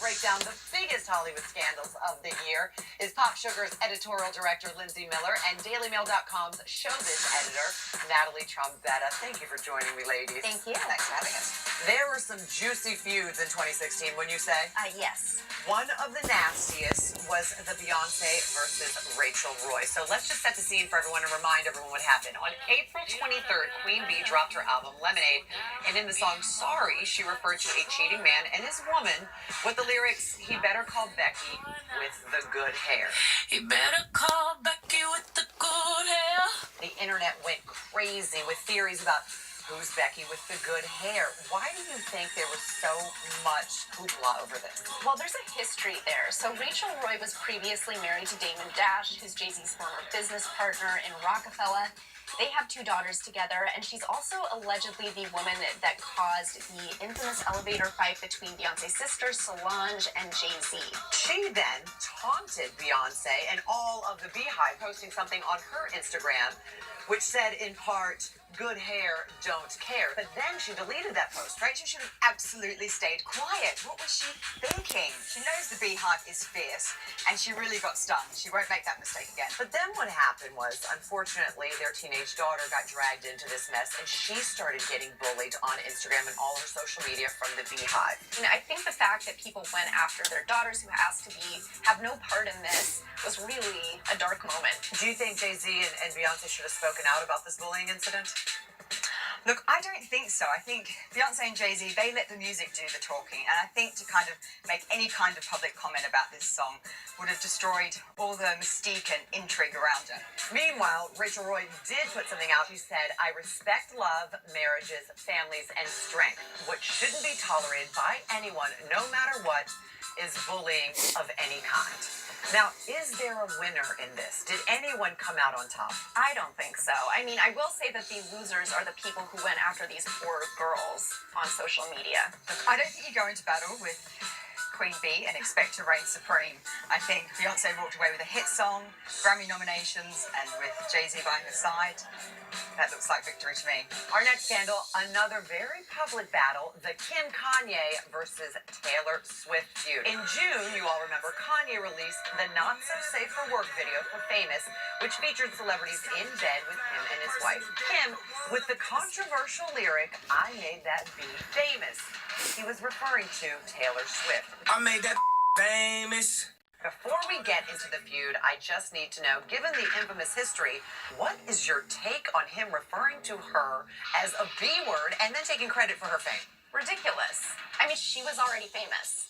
break down the biggest Hollywood scandals of the year is Pop Sugar's editorial director, Lindsay Miller, and DailyMail.com's showbiz editor, Natalie Trombetta. Thank you for joining me, ladies. Thank you. Thanks for having us. There were some juicy feuds in 2016, wouldn't you say? Yes. One of the nastiest was the Beyonce versus Rachel Roy. So let's just set the scene for everyone and remind everyone what happened. On April 23rd, Queen Bee dropped her album Lemonade, and in the song Sorry, she referred to a cheating man and his woman with the lyrics, "He better call Becky with the good hair." He better call Becky with the good hair. The internet went crazy with theories about who's Becky with the good hair. Why do you think there was so much hoopla over this? Well, there's a history there. So Rachel Roy was previously married to Damon Dash, who's Jay-Z's former business partner in Rockefeller. They have 2 daughters together, and she's also allegedly the woman that caused the infamous elevator fight between Beyonce's sisters, Solange and Jay-Z. She then taunted Beyonce and all of the Beehive, posting something on her Instagram, which said in part, "Good hair, don't care." But then she deleted that post, right? She should have absolutely stayed quiet. What was she thinking? She knows the Beehive is fierce, and she really got stung. She won't make that mistake again. But then what happened was, unfortunately, their teenage daughter got dragged into this mess, and she started getting bullied on Instagram and all her social media from the Beehive. You know, I think the fact that people went after their daughters who asked to have no part in this was really a dark moment. Do you think Jay-Z and Beyonce should have spoken out about this bullying incident? Look, I don't think so. I think Beyonce and Jay-Z, they let the music do the talking. And I think to kind of make any kind of public comment about this song would have destroyed all the mystique and intrigue around it. Meanwhile, Rachel Roy did put something out. She said, "I respect love, marriages, families, and strength. What shouldn't be tolerated by anyone, no matter what, is bullying of any kind." Now, is there a winner in this? Did anyone come out on top? I don't think so. I mean, I will say that the losers are the people who went after these poor girls on social media. I don't think you go into battle with Queen Bee and expect to reign supreme. I think Beyonce walked away with a hit song, Grammy nominations, and with Jay-Z by her side. That looks like victory to me. Our next scandal, another very public battle, the Kim-Kanye versus Taylor Swift feud. In June, you all remember, Kanye released the not-so-safe-for-work video for Famous, which featured celebrities in bed with him and his wife, Kim, with the controversial lyric, "I made that beat famous." He was referring to Taylor Swift. I made that famous. Before we get into the feud, I just need to know, given the infamous history, what is your take on him referring to her as a B word and then taking credit for her fame? Ridiculous. I mean, she was already famous.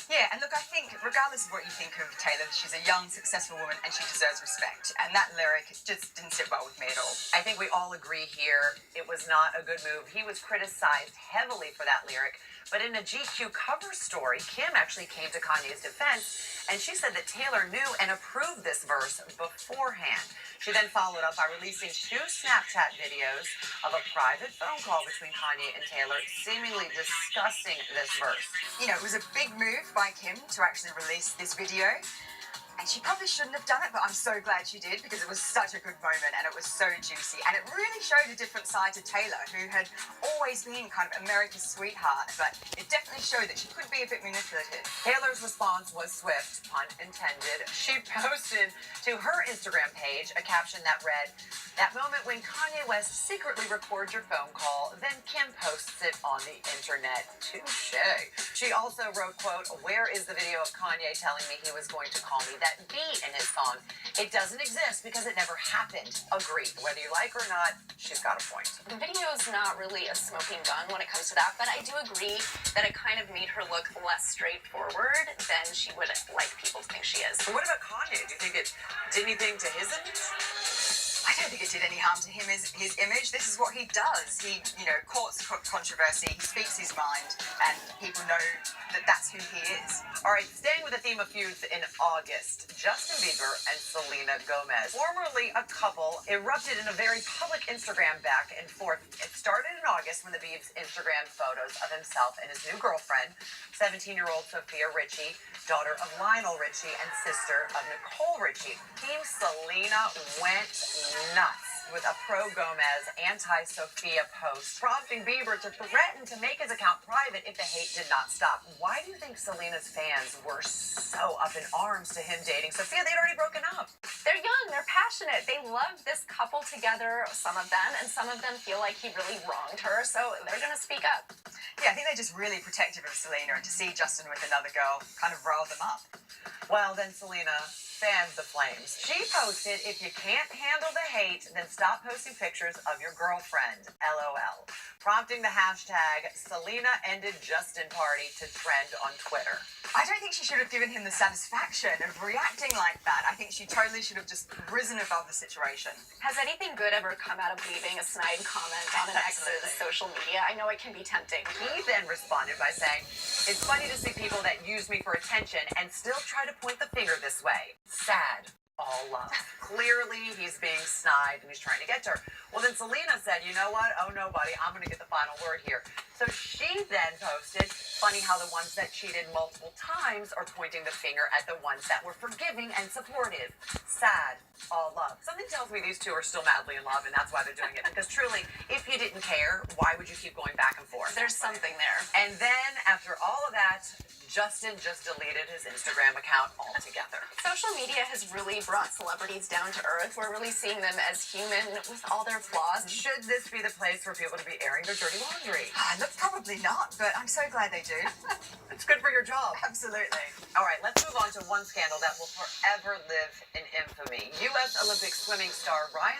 Yeah, and look, I think regardless of what you think of Taylor, she's a young, successful woman and she deserves respect. And that lyric just didn't sit well with me at all. I think we all agree here it was not a good move. He was criticized heavily for that lyric. But in a GQ cover story, Kim actually came to Kanye's defense, and she said that Taylor knew and approved this verse beforehand. She then followed up by releasing 2 Snapchat videos of a private phone call between Kanye and Taylor, seemingly discussing this verse. You know, it was a big move by Kim to actually release this video. And she probably shouldn't have done it, but I'm so glad she did because it was such a good moment and it was so juicy. And it really showed a different side to Taylor, who had always been kind of America's sweetheart, but it definitely showed that she could be a bit manipulative. Taylor's response was swift, pun intended. She posted to her Instagram page a caption that read, "That moment when Kanye West secretly records your phone call, then Kim posts it on the internet. Touché." She also wrote, quote, "Where is the video of Kanye telling me he was going to call me that beat in his song? It doesn't exist because it never happened." Agreed. Whether you like or not, she's got a point. The video is not really a smoking gun when it comes to that, but I do agree that it kind of made her look less straightforward than she would like people to think she is. But what about Kanye? Do you think it did anything to his image? I don't think it did any harm to him, his image. This is what he does. He, courts controversy, he speaks his mind, and people know that that's who he is. All right, staying with the theme of feuds in August, Justin Bieber and Selena Gomez, formerly a couple, erupted in a very public Instagram back and forth. It started in August when the Biebs Instagram photos of himself and his new girlfriend, 17-year-old Sophia Richie, daughter of Lionel Richie and sister of Nicole Richie. Team Selena went nuts. with a pro-Gomez, anti-Sophia post, prompting Bieber to threaten to make his account private if the hate did not stop. Why do you think Selena's fans were so up in arms to him dating Sophia? They'd already broken up. They're young, they're passionate, they love this couple together, some of them, and some of them feel like he really wronged her, so they're gonna speak up. Yeah, I think they're just really protective of Selena, and to see Justin with another girl kind of riled them up. Well, then Selena fanned the flames. She posted, "If you can't handle the hate, then stop posting pictures of your girlfriend, LOL," prompting the hashtag Selena ended Justin party to trend on Twitter. I don't think she should have given him the satisfaction of reacting like that. I think she totally should have just risen above the situation. Has anything good ever come out of leaving a snide comment on an ex's social media? I know it can be tempting. He then responded by saying, "It's funny to see people that use me for attention and still try to point the finger this way. Sad. All love." Clearly, he's being snide and he's trying to get to her. Well, then Selena said, "You know what? Oh, no, buddy, I'm going to get the final word here." So she then posted, "Funny how the ones that cheated multiple times are pointing the finger at the ones that were forgiving and supportive. Sad. All love." Something tells me these two are still madly in love, and that's why they're doing it. Because truly, if you didn't care, why would you keep going back and forth? There's something there. And then, after all of that, Justin just deleted his Instagram account altogether. Social media has really brought celebrities down to earth. We're really seeing them as human with all their flaws. Should this be the place for people to be airing their dirty laundry? Look, probably not, but I'm so glad they do. It's good for your job. Absolutely. All right, let's move on to one scandal that will forever live in infamy. U.S. Olympic swimming star Ryan